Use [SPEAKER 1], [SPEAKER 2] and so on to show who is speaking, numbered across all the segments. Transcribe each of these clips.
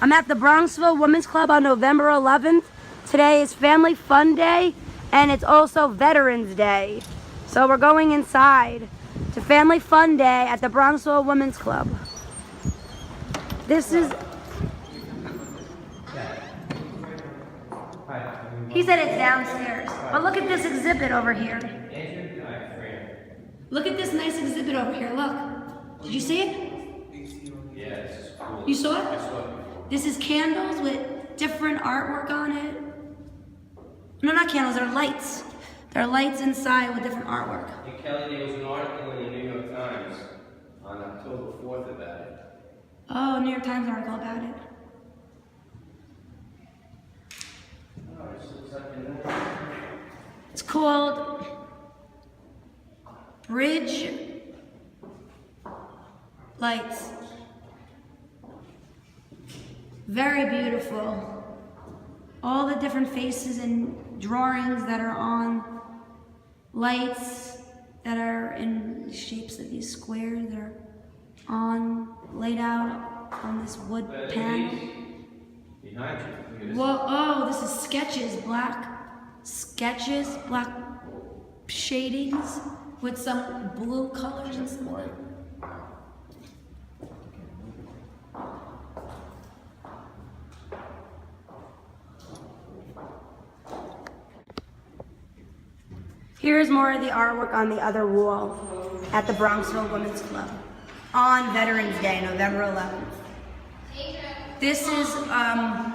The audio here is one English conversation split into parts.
[SPEAKER 1] I'm at the Bronxville Women's Club on November 11th. Today is Family Fun Day, and it's also Veterans Day. So we're going inside to Family Fun Day at the Bronxville Women's Club. This is... He said it's downstairs. But look at this exhibit over here. Look at this nice exhibit over here, look. Did you see it?
[SPEAKER 2] Yes.
[SPEAKER 1] You saw it? This is candles with different artwork on it. No, not candles, they're lights. There are lights inside with different artwork.
[SPEAKER 2] And Kelly, there was an article in the New York Times on October 4th about it.
[SPEAKER 1] Oh, New York Times article about it.
[SPEAKER 2] Oh, this looks like
[SPEAKER 1] It's called Bridge Lights. Very beautiful. All the different faces and drawings that are on lights that are in shapes of these squares that are laid out on this wood panel.
[SPEAKER 2] behind you.
[SPEAKER 1] Whoa, oh, this is sketches, black shadings with some blue colors and some white. Here's more of the artwork on the other wall at the Bronxville Women's Club on Veterans Day, November 11th. This is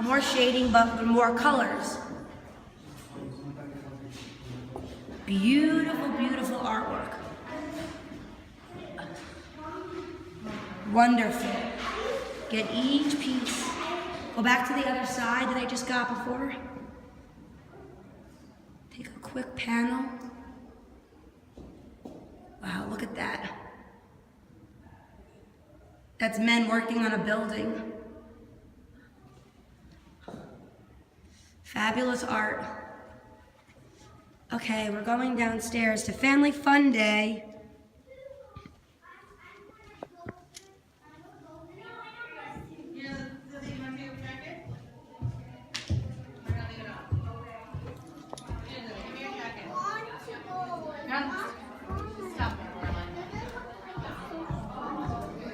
[SPEAKER 1] more shading, but with more colors. Beautiful, beautiful artwork. Wonderful. Get each piece. Go back to the other side that I just got before. Take a quick panel. Wow, look at that. That's men working on a building. Fabulous art. Okay, we're going downstairs to Family Fun Day.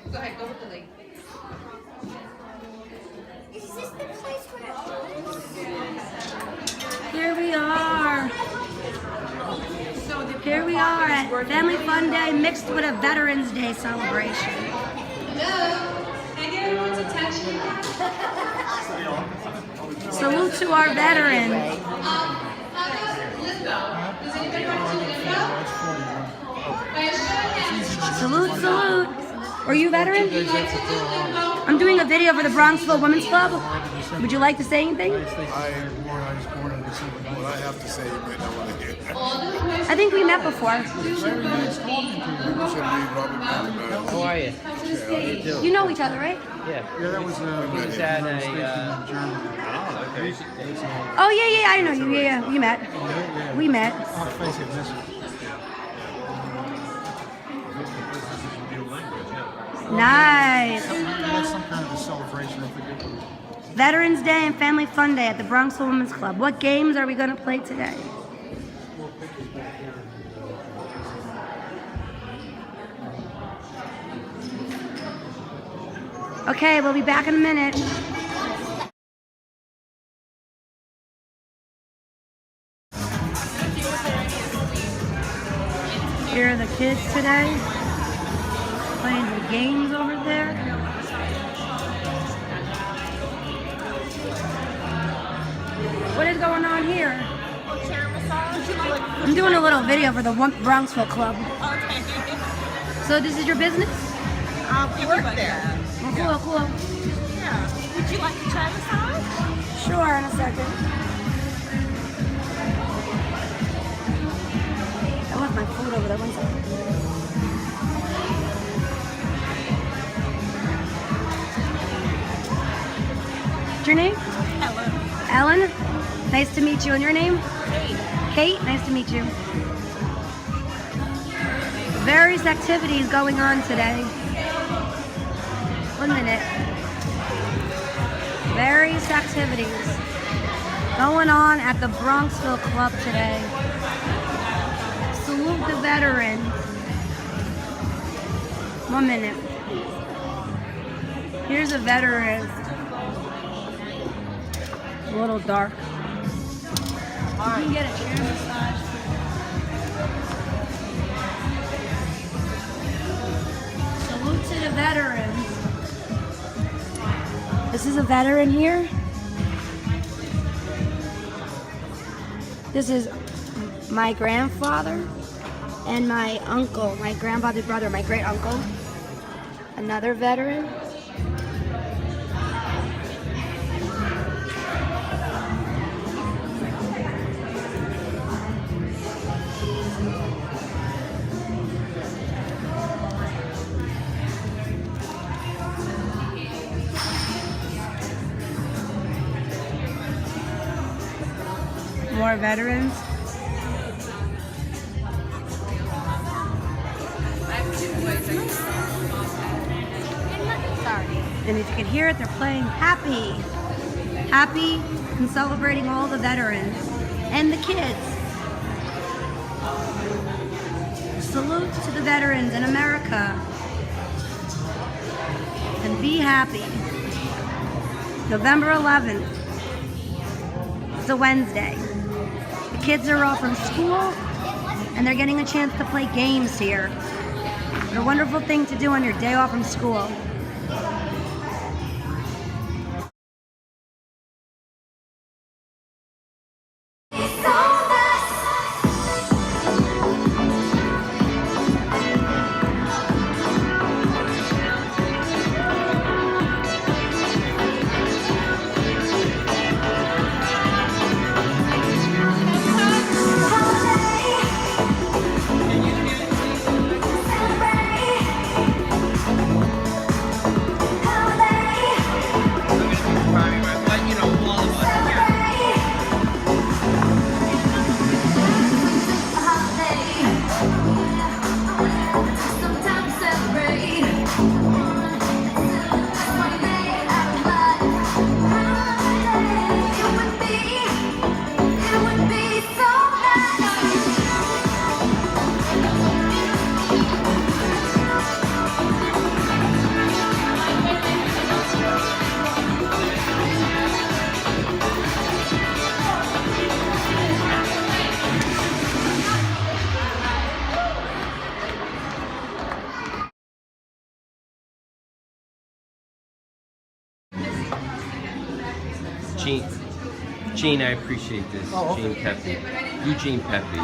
[SPEAKER 3] Go ahead, go with the lake.
[SPEAKER 4] Is this the place where it was?
[SPEAKER 1] Here we are. Here we are at Family Fun Day mixed with a Veterans Day celebration.
[SPEAKER 3] Hello. Can I get everyone's attention?
[SPEAKER 1] Salute to our veterans.
[SPEAKER 3] How about limbo? Does anybody want to do limbo? By a show of hands.
[SPEAKER 1] Salute, salute. Are you veteran? I'm doing a video for the Bronxville Women's Club. Would you like to say anything?
[SPEAKER 5] I was born in December. What I have to say, you might not want to hear.
[SPEAKER 1] I think we met before.
[SPEAKER 6] How are you?
[SPEAKER 1] You know each other, right?
[SPEAKER 6] Yeah.
[SPEAKER 5] Yeah, that was
[SPEAKER 6] He was at a.
[SPEAKER 5] Germany.
[SPEAKER 6] Okay.
[SPEAKER 1] Oh, yeah, I know you. Yeah, we met. We met.
[SPEAKER 5] I'll face it, this
[SPEAKER 1] Nice.
[SPEAKER 5] that's some kind of a celebration. I forget what it was.
[SPEAKER 1] Veterans Day and Family Fun Day at the Bronxville Women's Club. What games are we going to play today? Okay, we'll be back in a minute. Here are the kids today, playing the games over there. What is going on here? I'm doing a little video for the Bronxville Club.
[SPEAKER 7] Okay.
[SPEAKER 1] So this is your business?
[SPEAKER 7] We work there.
[SPEAKER 1] Oh, cool.
[SPEAKER 7] Yeah. Would you like to try this on?
[SPEAKER 1] Sure, in a second. I left my food over there. One second. What's your name?
[SPEAKER 7] Ellen.
[SPEAKER 1] Ellen? Nice to meet you. And your name?
[SPEAKER 7] Kate.
[SPEAKER 1] Kate, nice to meet you. Various activities going on today. 1 minute. various activities going on at the Bronxville Club today. Salute the veterans. 1 minute. Here's a veteran. It's a little dark. You can get a chair massage. Salute to the veterans. This is a veteran here. This is my grandfather and my uncle, my grandfather's brother, my great uncle. Another veteran. More veterans. And if you can hear it, they're playing Happy. Happy and celebrating all the veterans and the kids. Salute to the veterans in America. And be happy. November 11th. It's a Wednesday. The kids are off from school and they're getting a chance to play games here. What a wonderful thing to do on your day off from school.
[SPEAKER 2] Gene, I appreciate this.
[SPEAKER 5] Oh, okay.
[SPEAKER 2] Gene Pepe. Eugene Pepe.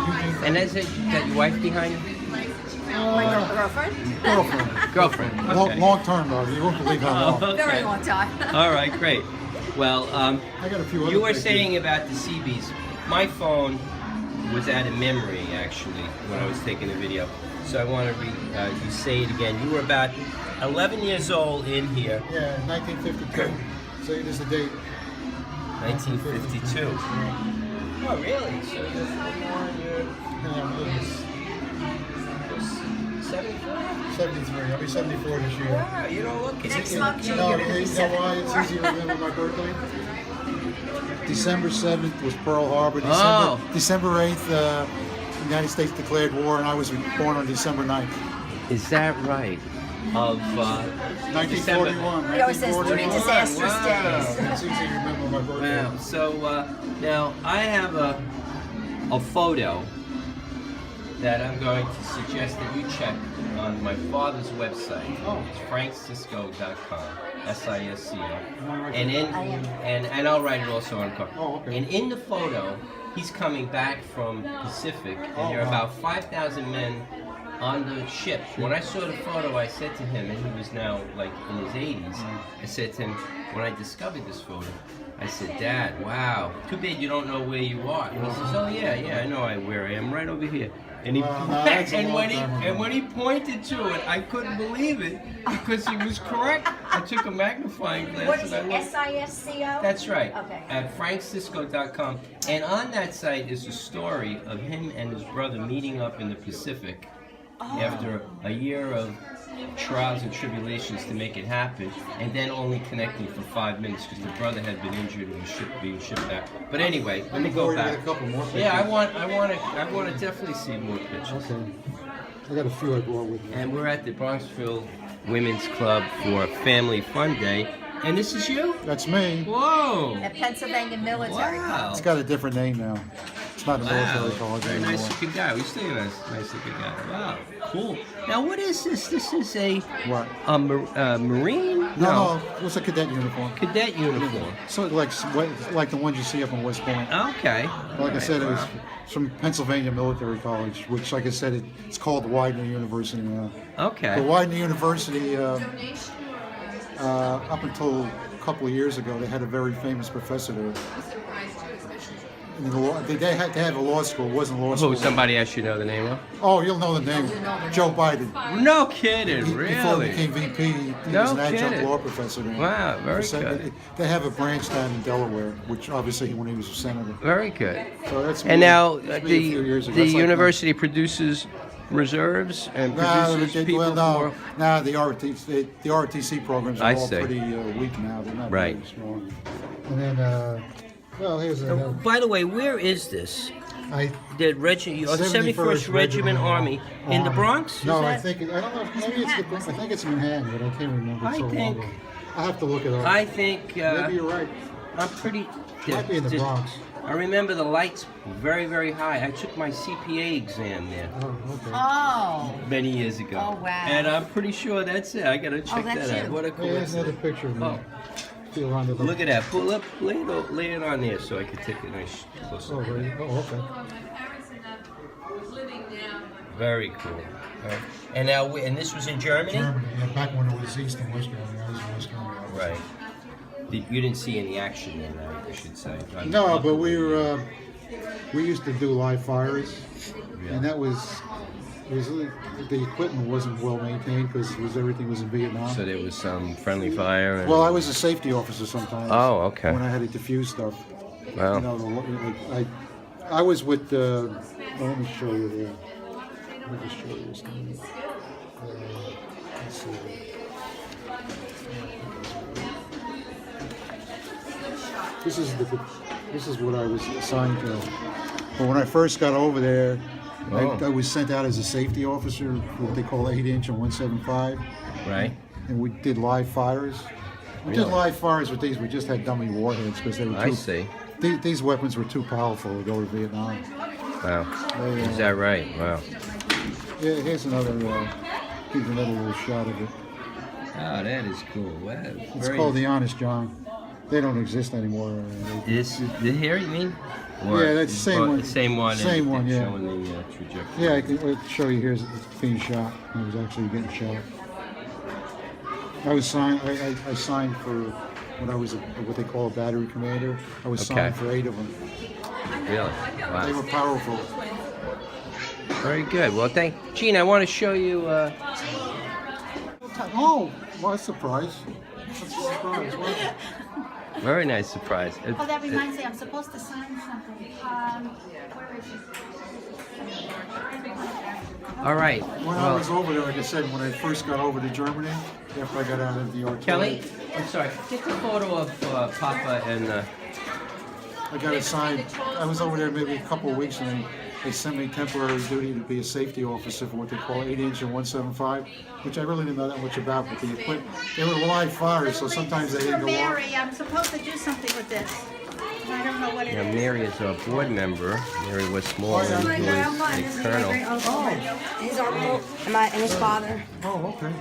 [SPEAKER 2] And is it that your wife behind you?
[SPEAKER 7] Like a girlfriend?
[SPEAKER 5] Girlfriend.
[SPEAKER 2] Girlfriend. Okay.
[SPEAKER 5] Long term, though. You won't believe how long.
[SPEAKER 2] Okay.
[SPEAKER 7] Very long time.
[SPEAKER 2] All right, great. Well,
[SPEAKER 5] I got a few other
[SPEAKER 2] you were
[SPEAKER 5] things.
[SPEAKER 2] saying about the CBs. My phone was out of memory, actually, when I was taking the video. So I want to you say it again. You were about 11 years old in here.
[SPEAKER 5] Yeah, 1952. So it is the date.
[SPEAKER 2] 1952. Oh, really? So you're
[SPEAKER 5] Yeah,
[SPEAKER 2] 74?
[SPEAKER 5] 73. I'll be 74 this year.
[SPEAKER 2] Wow, you don't look it.
[SPEAKER 7] Next month,
[SPEAKER 5] No,
[SPEAKER 7] you're
[SPEAKER 5] you
[SPEAKER 7] going to be
[SPEAKER 5] know why it's easy to remember my birthday? December 7th was Pearl Harbor. December 8th, United States declared war, and I was born on December 9th.
[SPEAKER 2] Is that right? Of
[SPEAKER 5] 1941.
[SPEAKER 7] It always says three disastrous days.
[SPEAKER 5] It's easy to remember my birthday.
[SPEAKER 2] Wow. So now I have a photo that I'm going to suggest that you check on my father's website.
[SPEAKER 5] Oh.
[SPEAKER 2] It's franksisco.com. SISCO. And I'll write it also on the card.
[SPEAKER 5] Oh, okay.
[SPEAKER 2] And in the photo, he's coming back from Pacific, and there are about 5,000 men on the ship. When I saw the photo, I said to him, and he was now like in his 80s, I said to him, when I discovered this photo, I said, Dad, wow, too bad you don't know where you are. And he says, oh yeah, I know where I am, right over here. And he when he pointed to it, I couldn't believe it because he was correct. I took a magnifying glass.
[SPEAKER 7] What is
[SPEAKER 2] and
[SPEAKER 7] it,
[SPEAKER 2] I looked.
[SPEAKER 7] SISCO?
[SPEAKER 2] That's right.
[SPEAKER 7] Okay.
[SPEAKER 2] At franksisco.com. And on that site is a story of him and his brother meeting up in the Pacific after a year of trials and tribulations to make it happen, and then only connecting for 5 minutes because the brother had been injured and was being shipped back. But anyway, let me go back.
[SPEAKER 5] A couple more pictures.
[SPEAKER 2] Yeah, I want to definitely see more pictures.
[SPEAKER 5] Okay. I got a few I brought with me.
[SPEAKER 2] And we're at the Bronxville Women's Club for Family Fun Day. And this is you?
[SPEAKER 5] That's me.
[SPEAKER 2] Whoa!
[SPEAKER 4] At Pennsylvania Military.
[SPEAKER 2] Wow.
[SPEAKER 5] It's got a different name now. It's not a military
[SPEAKER 2] Wow.
[SPEAKER 5] college
[SPEAKER 2] Very
[SPEAKER 5] anymore.
[SPEAKER 2] nice looking guy. We still a nice looking guy. Wow. Cool. Now what is this? This is a
[SPEAKER 5] What?
[SPEAKER 2] Marine?
[SPEAKER 5] No, it was a cadet uniform.
[SPEAKER 2] Cadet uniform.
[SPEAKER 5] So like the ones you see up in West Point.
[SPEAKER 2] Okay.
[SPEAKER 5] Like I said, it was from Pennsylvania Military College, which, like I said, it's called Widener University now.
[SPEAKER 2] Okay.
[SPEAKER 5] The Widener University, up until a couple of years ago, they had a very famous professor there. In the law, they had to have a law school. It wasn't law school.
[SPEAKER 2] Oh, somebody I should know the name of?
[SPEAKER 5] Oh, you'll know the name. Joe Biden.
[SPEAKER 2] No kidding,
[SPEAKER 5] Before he
[SPEAKER 2] really?
[SPEAKER 5] became VP, he
[SPEAKER 2] No
[SPEAKER 5] was an adjunct
[SPEAKER 2] kidding.
[SPEAKER 5] law professor there.
[SPEAKER 2] Wow, very good.
[SPEAKER 5] They have a branch down in Delaware, which obviously when he was a senator.
[SPEAKER 2] Very good.
[SPEAKER 5] So that's
[SPEAKER 2] And
[SPEAKER 5] me-
[SPEAKER 2] now
[SPEAKER 5] that's me a few years ago.
[SPEAKER 2] the
[SPEAKER 5] That's like
[SPEAKER 2] university produces reserves and produces people for...
[SPEAKER 5] the ROTC programs are
[SPEAKER 2] I
[SPEAKER 5] all
[SPEAKER 2] see.
[SPEAKER 5] pretty weak now. They're not
[SPEAKER 2] Right.
[SPEAKER 5] very strong. And then, well, here's
[SPEAKER 2] By the way, where is this?
[SPEAKER 5] I
[SPEAKER 2] The 71st Regiment Army in the Bronx? Is
[SPEAKER 5] No, I
[SPEAKER 2] that-
[SPEAKER 5] think I don't know. Maybe it's the I think it's Manhattan, but I can't remember. It's
[SPEAKER 2] I
[SPEAKER 5] so
[SPEAKER 2] think-
[SPEAKER 5] long ago. I have to look it up.
[SPEAKER 2] I think
[SPEAKER 5] Maybe you're right.
[SPEAKER 2] I'm pretty...
[SPEAKER 5] Might be in the Bronx.
[SPEAKER 2] I remember the lights very, very high. I took my CPA exam there
[SPEAKER 5] Oh, okay.
[SPEAKER 4] Oh.
[SPEAKER 2] many years ago.
[SPEAKER 4] Oh, wow.
[SPEAKER 2] And I'm pretty sure that's it. I gotta check
[SPEAKER 4] that's
[SPEAKER 2] that out.
[SPEAKER 4] you.
[SPEAKER 2] What a
[SPEAKER 5] Hey, here's another
[SPEAKER 2] coincidence.
[SPEAKER 5] picture of me.
[SPEAKER 2] Oh.
[SPEAKER 5] Feel around the
[SPEAKER 2] Look at that. Pull up, lay it on there so I can take a nice close
[SPEAKER 5] Oh,
[SPEAKER 2] look.
[SPEAKER 5] really? Oh, okay.
[SPEAKER 2] Very cool. And now, and this was in Germany?
[SPEAKER 5] Germany. Yeah, back when it was East and West Germany. I was in West Germany.
[SPEAKER 2] Right. You didn't see any action in that, I should say.
[SPEAKER 5] No, but we used to do live fires, and that was the equipment wasn't well maintained because everything was in Vietnam.
[SPEAKER 2] So there was some friendly fire. And...
[SPEAKER 5] Well, I was a safety officer sometimes.
[SPEAKER 2] Oh, okay.
[SPEAKER 5] When I had to defuse stuff.
[SPEAKER 2] Wow.
[SPEAKER 5] You know, I was with. Well, let me show you there. Let me just show you this thing. Let's see. This is what I was assigned to. But when I first got over there, I was sent out as a safety officer, what they call 8-inch and 175.
[SPEAKER 2] Right.
[SPEAKER 5] And we did live fires. We did live fires with these. We just had dummy warheads because they were too.
[SPEAKER 2] I see.
[SPEAKER 5] These weapons were too powerful to go to Vietnam.
[SPEAKER 2] Wow. Is that right? Wow.
[SPEAKER 5] Yeah, here's another. Here's another little shot of it.
[SPEAKER 2] Oh, that is cool. Wow.
[SPEAKER 5] It's called the Honest John. They don't exist anymore.
[SPEAKER 2] This is the here, you mean?
[SPEAKER 5] Yeah, that's the same one.
[SPEAKER 2] The same one.
[SPEAKER 5] Same one, yeah.
[SPEAKER 2] Showing the trajectory.
[SPEAKER 5] Yeah, I can show you. Here's being shot. He was actually getting shot. I signed for when I was what they call a battery commander. I was signed for 8 of them.
[SPEAKER 2] Really? Wow.
[SPEAKER 5] They were powerful.
[SPEAKER 2] Very good. Well, Gene, I want to show you.
[SPEAKER 5] Oh, what a surprise! That's a surprise. What?
[SPEAKER 2] Very nice surprise.
[SPEAKER 7] Oh, that reminds me, I'm supposed to sign something. Where is it?
[SPEAKER 2] All right.
[SPEAKER 5] When I was over there, like I said, when I first got over to Germany, after I got out of the artillery,
[SPEAKER 2] Kelly, I'm sorry. Get the photo of Papa and.
[SPEAKER 5] I got assigned. I was over there maybe a couple of weeks, and they sent me temporary duty to be a safety officer for what they call 8-inch and 175, which I really didn't know that much about. But the equipment, they were live fires, so sometimes they didn't go off.
[SPEAKER 7] Mary, I'm supposed to do something with this. I don't know what it
[SPEAKER 2] Now,
[SPEAKER 7] is.
[SPEAKER 2] Mary is our board member. Mary Westmoreland, who is a colonel.
[SPEAKER 1] His uncle and his father.
[SPEAKER 5] Oh, okay.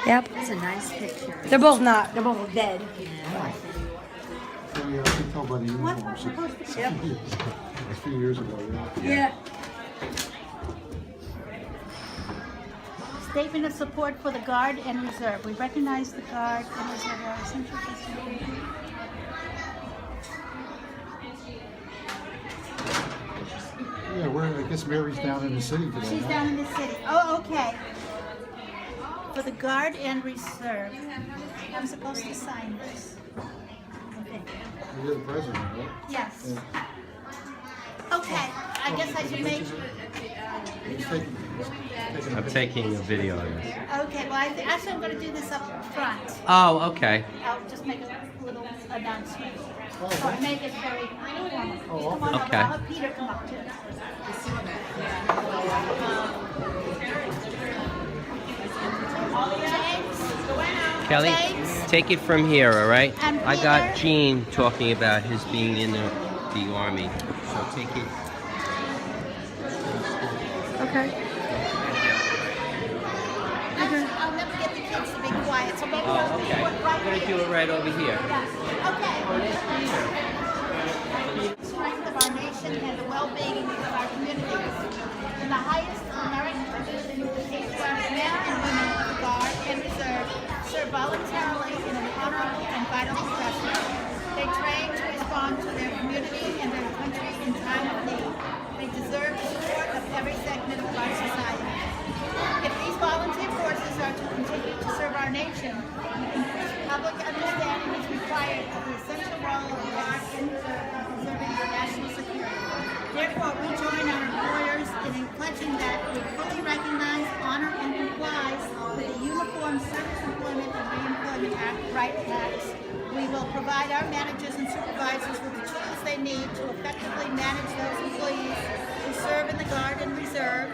[SPEAKER 1] Yep.
[SPEAKER 4] That's a nice picture.
[SPEAKER 1] They're both not. They're both dead.
[SPEAKER 5] So, yeah, I can tell by the uniforms.
[SPEAKER 1] Yep.
[SPEAKER 5] A few years ago, yeah.
[SPEAKER 1] Yeah.
[SPEAKER 7] Statement of support for the Guard and Reserve. We recognize the Guard and Reserve are essential for security.
[SPEAKER 5] Yeah, I guess Mary's down in the city today.
[SPEAKER 7] She's
[SPEAKER 5] huh?
[SPEAKER 7] down in the city. Oh, okay. For the Guard and Reserve. I'm supposed to sign this. Okay.
[SPEAKER 5] You're the president, right?
[SPEAKER 7] Yes.
[SPEAKER 5] Yeah.
[SPEAKER 7] Okay. I guess I should make.
[SPEAKER 5] He's taking
[SPEAKER 2] I'm taking a video of this.
[SPEAKER 7] Okay, well, actually, I'm going to do this up front.
[SPEAKER 2] Oh, okay.
[SPEAKER 7] I'll just make a little announcement. So I make it very formal. Come on
[SPEAKER 2] Okay.
[SPEAKER 7] over. I'll have Peter come up too. James?
[SPEAKER 2] Kelly,
[SPEAKER 7] James?
[SPEAKER 2] take it from here, all right?
[SPEAKER 7] And
[SPEAKER 2] I got
[SPEAKER 7] Peter?
[SPEAKER 2] Gene talking about his being in the Army. So take it.
[SPEAKER 1] Okay.
[SPEAKER 7] I'll never get the kids to be quiet, so maybe
[SPEAKER 2] Oh,
[SPEAKER 7] I'll do
[SPEAKER 2] okay.
[SPEAKER 7] it
[SPEAKER 2] I'm
[SPEAKER 7] right
[SPEAKER 2] going to
[SPEAKER 7] here.
[SPEAKER 2] do it right over here.
[SPEAKER 7] Okay. Strength of our nation and the well-being of our communities. In the highest American tradition, the safeguarded men and women of the Guard and Reserve serve voluntarily in an honorable and vital profession. They train to respond to their community and their country in time of need. They deserve the support of every segment of our society. If these volunteer forces are to continue to serve our nation, increased public understanding is required of the essential role of the Guard and Reserve in preserving our national security. Therefore, we join our employers in pledging that we fully recognize, honor, and comply with the Uniform Service Employment and Reemployment Right Acts. We will provide our managers and supervisors with the tools they need to effectively manage those employees who serve in the Guard and Reserve.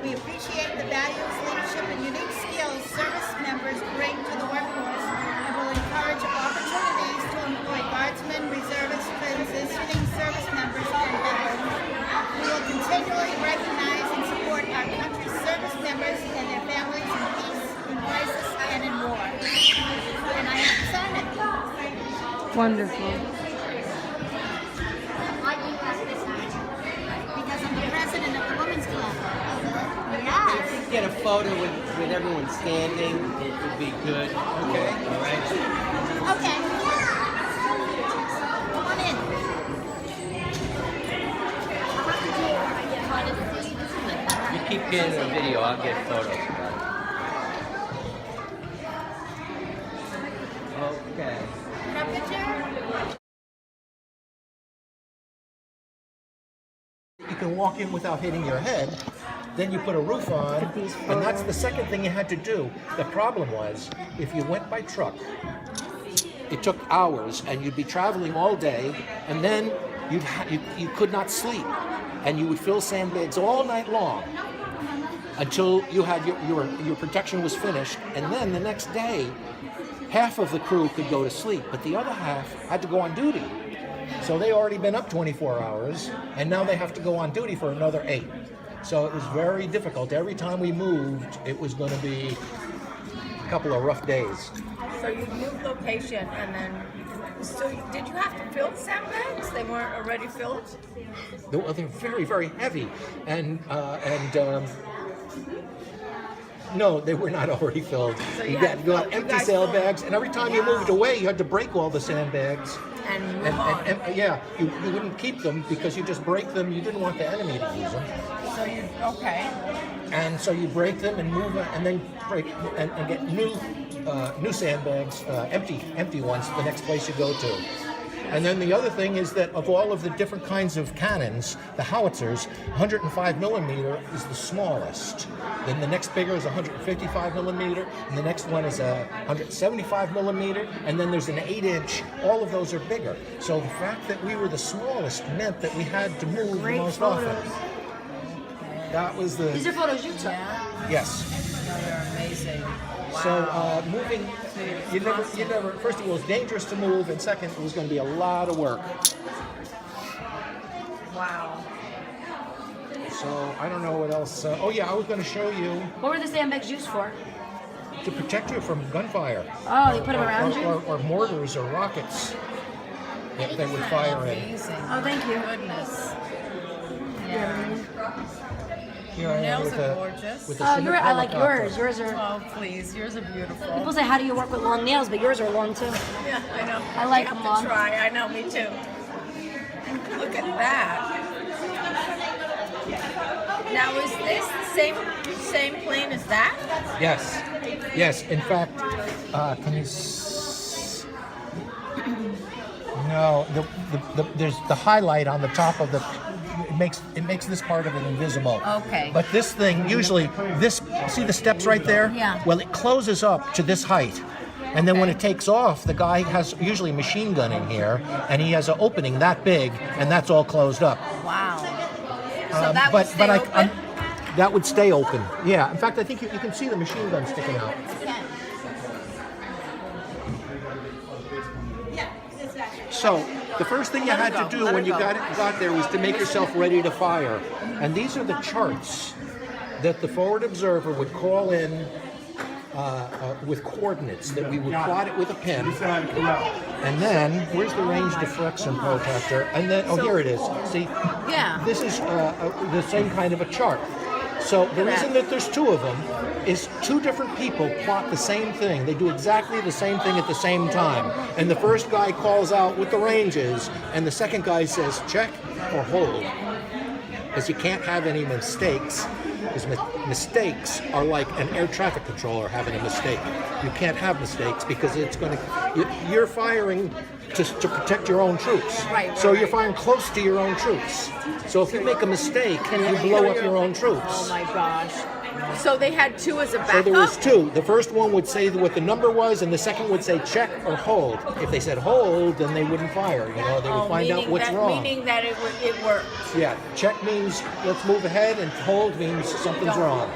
[SPEAKER 7] We appreciate the values, leadership, and unique skills service members bring to the workforce and will encourage opportunities to employ Guardsmen, reservists, transitioning service members, and veterans. We will continually recognize and support our country's service members and their families in peace, in crisis, and in war. And I have to sign it.
[SPEAKER 1] Wonderful.
[SPEAKER 7] Because I'm the president of the Women's Club. Yes.
[SPEAKER 6] Get a photo with everyone standing. It would be good. Okay. All right.
[SPEAKER 7] Okay. Come on in.
[SPEAKER 2] You keep getting a video, I'll get photos about it. Okay.
[SPEAKER 7] No picture?
[SPEAKER 8] You can walk in without hitting your head. Then you put a roof on, and that's the second thing you had to do. The problem was, if you went by truck, it took hours, and you'd be traveling all day, and then you could not sleep, and you would fill sandbags all night long until you had your protection was finished, and then the next day, half of the crew could go to sleep, but the other half had to go on duty. So they already been up 24 hours, and now they have to go on duty for another 8. So it was very difficult. Every time we moved, it was going to be a couple of rough days.
[SPEAKER 9] So you moved location, and then, so did you have to fill sandbags? They weren't already filled?
[SPEAKER 8] They're very, very heavy, and no, they were not already filled.
[SPEAKER 9] So
[SPEAKER 8] you got empty
[SPEAKER 9] guys
[SPEAKER 8] sailbags, and every time you moved away, you had to break all the sandbags.
[SPEAKER 9] And move on.
[SPEAKER 8] And yeah, you wouldn't keep them because you just break them. You didn't want the enemy to use them.
[SPEAKER 9] So you, okay.
[SPEAKER 8] And so you break them and move them, and then break and get new sandbags, empty ones, the next place you go to. And then the other thing is that of all of the different kinds of cannons, the howitzers, 105 millimeter is the smallest. Then the next bigger is 155 millimeter, and the next one is 175 millimeter, and then there's an 8-inch. All of those are bigger. So the fact that we were the smallest meant that we had to move the most often. That was the.
[SPEAKER 1] These are photos you took.
[SPEAKER 8] Yes.
[SPEAKER 9] They're amazing. Wow.
[SPEAKER 8] So moving, you never. First of all, it was dangerous to move, and second, it was going to be a lot of work.
[SPEAKER 9] Wow.
[SPEAKER 8] So I don't know what else. Oh yeah, I was going to show you
[SPEAKER 1] What were the sandbags used for?
[SPEAKER 8] to protect you from gunfire.
[SPEAKER 1] Oh, you put them around you?
[SPEAKER 8] Or mortars or rockets that they would fire in.
[SPEAKER 9] Amazing.
[SPEAKER 1] Oh, thank you.
[SPEAKER 9] Goodness.
[SPEAKER 8] Here I am
[SPEAKER 9] Nails
[SPEAKER 8] with
[SPEAKER 9] are
[SPEAKER 8] a
[SPEAKER 9] gorgeous.
[SPEAKER 8] with a
[SPEAKER 1] Oh,
[SPEAKER 8] Chinook
[SPEAKER 1] I like
[SPEAKER 8] helicopter.
[SPEAKER 1] yours. Yours are.
[SPEAKER 9] Oh, please. Yours are beautiful.
[SPEAKER 1] People say, how do you work with long nails? But yours are long too.
[SPEAKER 9] Yeah, I know.
[SPEAKER 1] I like
[SPEAKER 9] You have
[SPEAKER 1] them
[SPEAKER 9] to
[SPEAKER 1] long.
[SPEAKER 9] try. I know, me too. Look at that. Now, is this the same plane as that?
[SPEAKER 8] Yes, yes. In fact, can you? No, there's the highlight on the top of the. it makes this part of it invisible.
[SPEAKER 9] Okay.
[SPEAKER 8] But this thing usually see the steps right there?
[SPEAKER 9] Yeah.
[SPEAKER 8] Well, it closes up to this height. And then when it takes off, the guy has usually a machine gun in here, and he has an opening that big, and that's all closed up.
[SPEAKER 9] Wow. So that would stay open?
[SPEAKER 8] That would stay open. Yeah. In fact, I think you can see the machine gun sticking out. So the first thing you had to do when you got there was to make yourself ready to fire. And these are the charts that the forward observer would call in with coordinates that we would plot it with a pen. And then, where's the range diffraction protractor? And then, here it is. See?
[SPEAKER 9] Yeah.
[SPEAKER 8] This is the same kind of a chart. So the reason that there's two of them is two different people plot the same thing. They do exactly the same thing at the same time. And the first guy calls out what the range is, and the second guy says check or hold. Because you can't have any mistakes. Because mistakes are like an air traffic controller having a mistake. You can't have mistakes because it's going to. You're firing to protect your own troops.
[SPEAKER 9] Right.
[SPEAKER 8] So you're firing close to your own troops. So if you make a mistake, you blow up your own troops.
[SPEAKER 9] Oh my gosh. So they had two as a backup?
[SPEAKER 8] So there was two. The first one would say what the number was, and the second would say check or hold. If they said hold, then they wouldn't fire. They would find out what's wrong.
[SPEAKER 9] Meaning that it worked.
[SPEAKER 8] Yeah. Check means let's move ahead, and hold means something's wrong.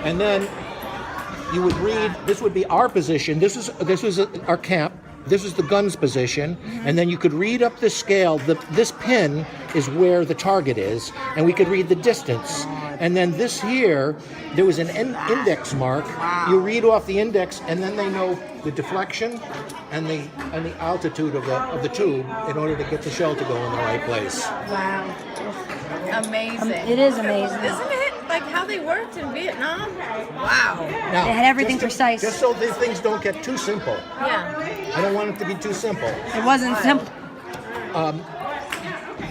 [SPEAKER 8] And then you would read. This would be our position. This was our camp. This is the gun's position, and then you could read up the scale. This pin is where the target is, and we could read the distance. And then this here, there was an index mark. You read off the index, and then they know the deflection and the altitude of the tube in order to get the shell to go in the right place.
[SPEAKER 9] Wow. Amazing.
[SPEAKER 1] It is amazing.
[SPEAKER 9] Isn't it like how they worked in Vietnam? Wow.
[SPEAKER 8] Now,
[SPEAKER 1] They had everything precise.
[SPEAKER 8] Just so these things don't get too simple.
[SPEAKER 9] Yeah.
[SPEAKER 8] I don't want it to be too simple.
[SPEAKER 1] It wasn't simple.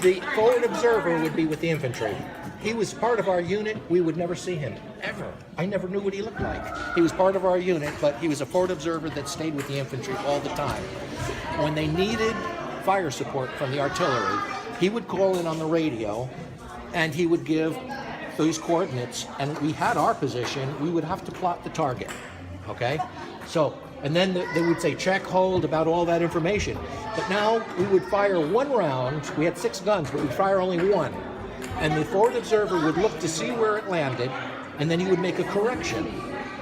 [SPEAKER 8] The forward observer would be with the infantry. He was part of our unit. We would never see him, ever. I never knew what he looked like. He was part of our unit, but he was a forward observer that stayed with the infantry all the time. When they needed fire support from the artillery, he would call in on the radio, and he would give those coordinates, and we had our position. We would have to plot the target, okay? So, and then they would say check, hold, about all that information. But now we would fire one round. We had 6 guns, but we'd fire only one. And the forward observer would look to see where it landed, and then he would make a correction.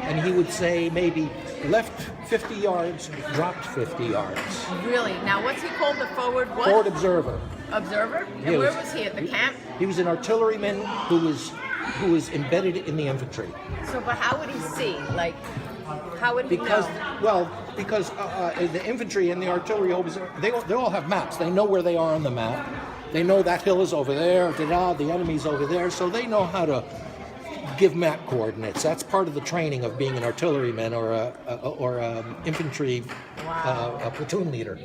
[SPEAKER 8] And he would say maybe left 50 yards, dropped 50 yards.
[SPEAKER 9] Really? Now what's he called? The forward what?
[SPEAKER 8] Forward observer.
[SPEAKER 9] Observer? And where was he? At the camp?
[SPEAKER 8] He was an artilleryman who was embedded in the infantry.
[SPEAKER 9] So, but how would he see? Like, how would he know?
[SPEAKER 8] Because the infantry and the artillery, they all have maps. They know where they are on the map. They know that hill is over there, the enemy's over there, so they know how to give map coordinates. That's part of the training of being an artilleryman or a infantry a platoon leader,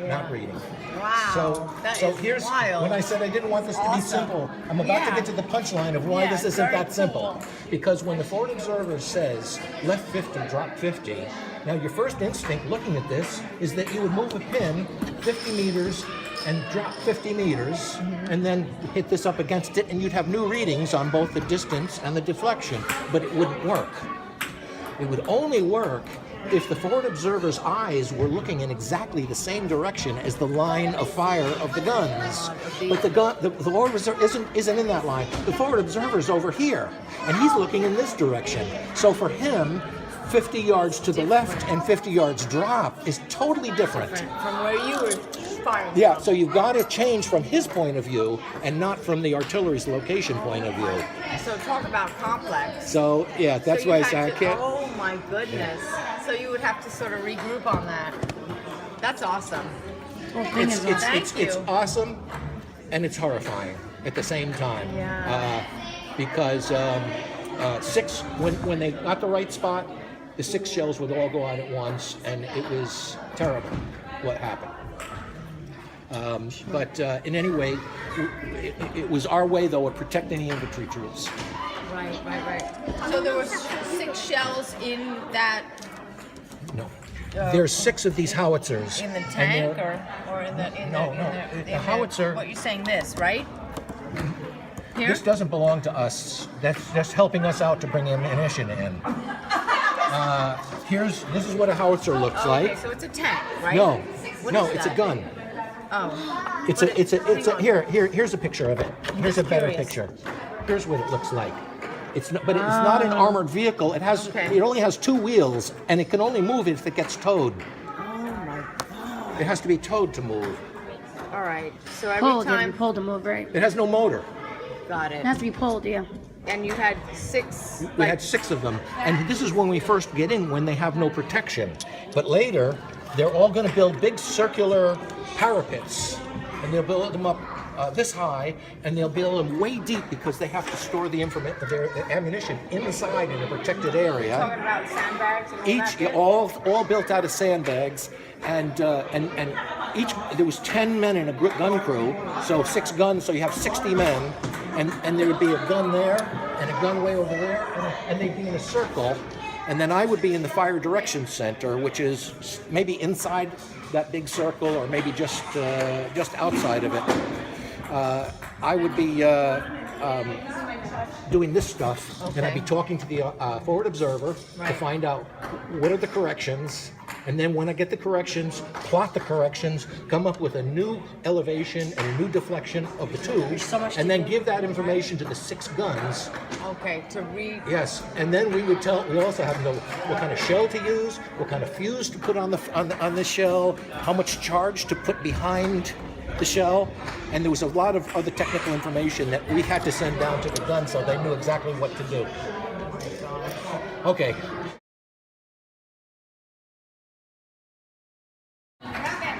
[SPEAKER 8] map reading.
[SPEAKER 9] Wow.
[SPEAKER 8] So here's
[SPEAKER 9] wild.
[SPEAKER 8] when I said I didn't want this to be simple. I'm about to get to the punchline of why this isn't that simple. Because when the forward observer says left 50, drop 50, now your first instinct looking at this is that you would move a pin 50 meters and drop 50 meters, and then hit this up against it, and you'd have new readings on both the distance and the deflection, but it wouldn't work. It would only work if the forward observer's eyes were looking in exactly the same direction as the line of fire of the guns. But the forward observer isn't in that line. The forward observer's over here, and he's looking in this direction. So for him, 50 yards to the left and 50 yards drop is totally different.
[SPEAKER 9] From where you were firing.
[SPEAKER 8] Yeah, so you've got to change from his point of view and not from the artillery's location point of view.
[SPEAKER 9] So talk about complex.
[SPEAKER 8] So, yeah, that's why I say I can't.
[SPEAKER 9] Oh my goodness. So you would have to sort of regroup on that. That's awesome.
[SPEAKER 8] It's awesome and it's horrifying at the same time.
[SPEAKER 9] Yeah.
[SPEAKER 8] Because 6, when they got the right spot, the 6 shells would all go out at once, and it was terrible what happened. But in any way, it was our way, though, of protecting the infantry troops.
[SPEAKER 9] Right. So there were 6 shells in that.
[SPEAKER 8] No. There's 6 of these howitzers.
[SPEAKER 9] in the
[SPEAKER 8] and
[SPEAKER 9] tank
[SPEAKER 8] they're-
[SPEAKER 9] or in the in
[SPEAKER 8] No,
[SPEAKER 9] the,
[SPEAKER 8] no,
[SPEAKER 9] in the,
[SPEAKER 8] the
[SPEAKER 9] in
[SPEAKER 8] howitzer-
[SPEAKER 9] What you're saying? This right here.
[SPEAKER 8] This doesn't belong to us. That's just helping us out to bring ammunition in. This is what a howitzer looks
[SPEAKER 9] Okay,
[SPEAKER 8] like.
[SPEAKER 9] so it's a tank, right?
[SPEAKER 8] No,
[SPEAKER 9] What
[SPEAKER 8] no,
[SPEAKER 9] is
[SPEAKER 8] it's a
[SPEAKER 9] that?
[SPEAKER 8] gun.
[SPEAKER 9] Oh.
[SPEAKER 8] It's a here's a picture of it. Here's a better
[SPEAKER 9] curious.
[SPEAKER 8] picture. Here's what it looks like. It's not, but it's not an armored vehicle. It has
[SPEAKER 9] Okay.
[SPEAKER 8] it only has 2 wheels, and it can only move if it gets towed.
[SPEAKER 9] Oh my God.
[SPEAKER 8] It has to be towed to move.
[SPEAKER 9] All right. So every
[SPEAKER 1] Pulled,
[SPEAKER 9] time.
[SPEAKER 1] pulled to move, right?
[SPEAKER 8] It has no motor.
[SPEAKER 9] Got it.
[SPEAKER 1] It has to be pulled, yeah.
[SPEAKER 9] And you had 6.
[SPEAKER 8] We had 6 of them, and this is when we first get in, when they have no protection. But later, they're all going to build big circular parapets, and they'll build them up this high, and they'll build them way deep because they have to store the ammunition inside in a protected area.
[SPEAKER 9] Talking about sandbags and all
[SPEAKER 8] Each,
[SPEAKER 9] that.
[SPEAKER 8] all built out of sandbags, and each there was 10 men in a gun crew, so 6 guns, so you have 60 men, and there would be a gun there and a gun way over there, and they'd be in a circle, and then I would be in the fire direction center, which is maybe inside that big circle or maybe just outside of it. I would be doing this stuff, and I'd be talking to the forward observer to find out what are the corrections, and then when I get the corrections, plot the corrections, come up with a new elevation and a new deflection of the tubes, and then give that information to the 6 guns.
[SPEAKER 9] Okay, to read.
[SPEAKER 8] Yes, and then we also have to know what kind of shell to use, what kind of fuse to put on the shell, how much charge to put behind the shell, and there was a lot of other technical information that we had to send down to the gun so they knew exactly what to do. Okay.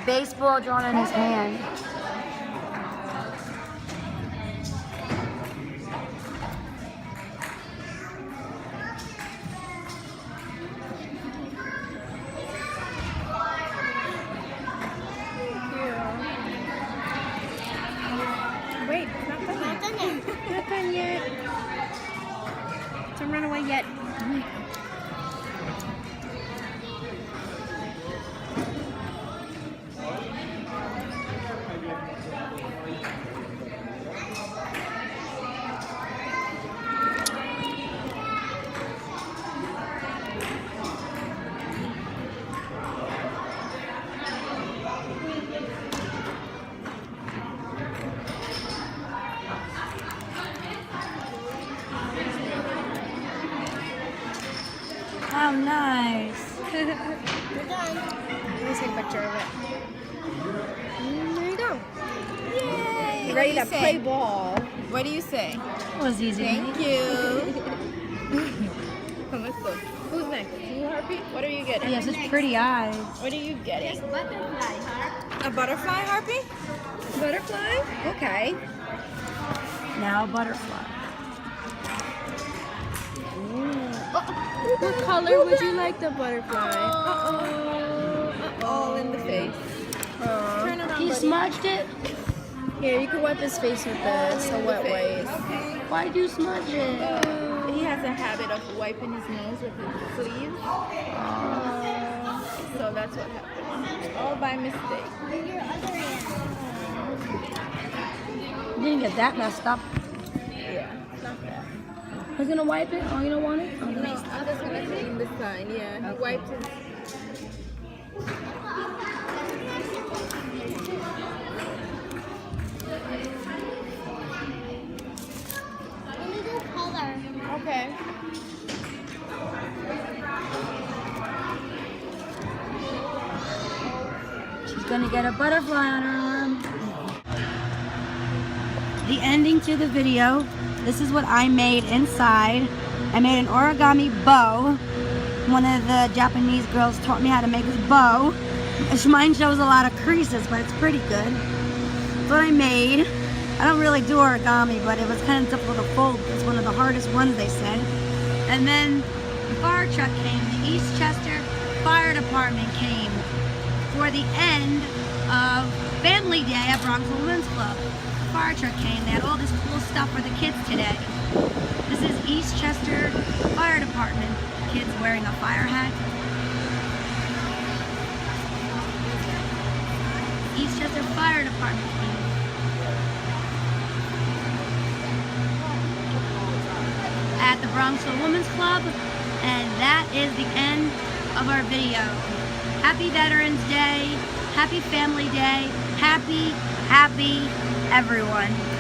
[SPEAKER 1] Baseball drawn in his hand.
[SPEAKER 9] Wait, not done
[SPEAKER 4] Not done yet.
[SPEAKER 9] Not done yet. Don't run away yet.
[SPEAKER 1] How nice.
[SPEAKER 4] We're done.
[SPEAKER 9] Let me take a picture of it. There you go.
[SPEAKER 4] Yay!
[SPEAKER 9] Ready to play ball.
[SPEAKER 4] What do you say?
[SPEAKER 1] It was easy.
[SPEAKER 4] Thank you.
[SPEAKER 9] Come, let's go. Who's next? You, Harpy? What are you getting?
[SPEAKER 1] He has such pretty eyes.
[SPEAKER 9] What are you getting?
[SPEAKER 4] A butterfly, Harpy?
[SPEAKER 9] Butterfly? Okay.
[SPEAKER 1] Now a butterfly.
[SPEAKER 9] What color would you like the butterfly? All in the face.
[SPEAKER 4] Turn around,
[SPEAKER 1] He
[SPEAKER 4] buddy.
[SPEAKER 1] smudged it?
[SPEAKER 9] Here, you can wipe his face with this, a wet wipe.
[SPEAKER 1] Why'd you smudge it?
[SPEAKER 4] He has a habit of wiping his nose with his sleeves. So that's what happened. All by mistake.
[SPEAKER 1] You didn't get that messed up.
[SPEAKER 4] Yeah, not bad.
[SPEAKER 1] He's gonna wipe it? Oh, you don't want it?
[SPEAKER 4] No, I'm just gonna clean this side. Yeah, he wiped his. Okay.
[SPEAKER 1] She's gonna get a butterfly on her arm. The ending to the video, this is what I made inside. I made an origami bow. One of the Japanese girls taught me how to make this bow. Mine shows a lot of creases, but it's pretty good. That's what I made. I don't really do origami, but it was kind of difficult to fold. It's one of the hardest ones, they said. And then the fire truck came. The East Chester Fire Department came for the end of Family Day at Bronx Women's Club. The fire truck came. They had all this cool stuff for the kids today. This is East Chester Fire Department. Kids wearing a fire hat. Eastchester Fire Department team. At the Bronxville Women's Club, and that is the end of our video. Happy Veterans Day, happy Family Day, happy everyone.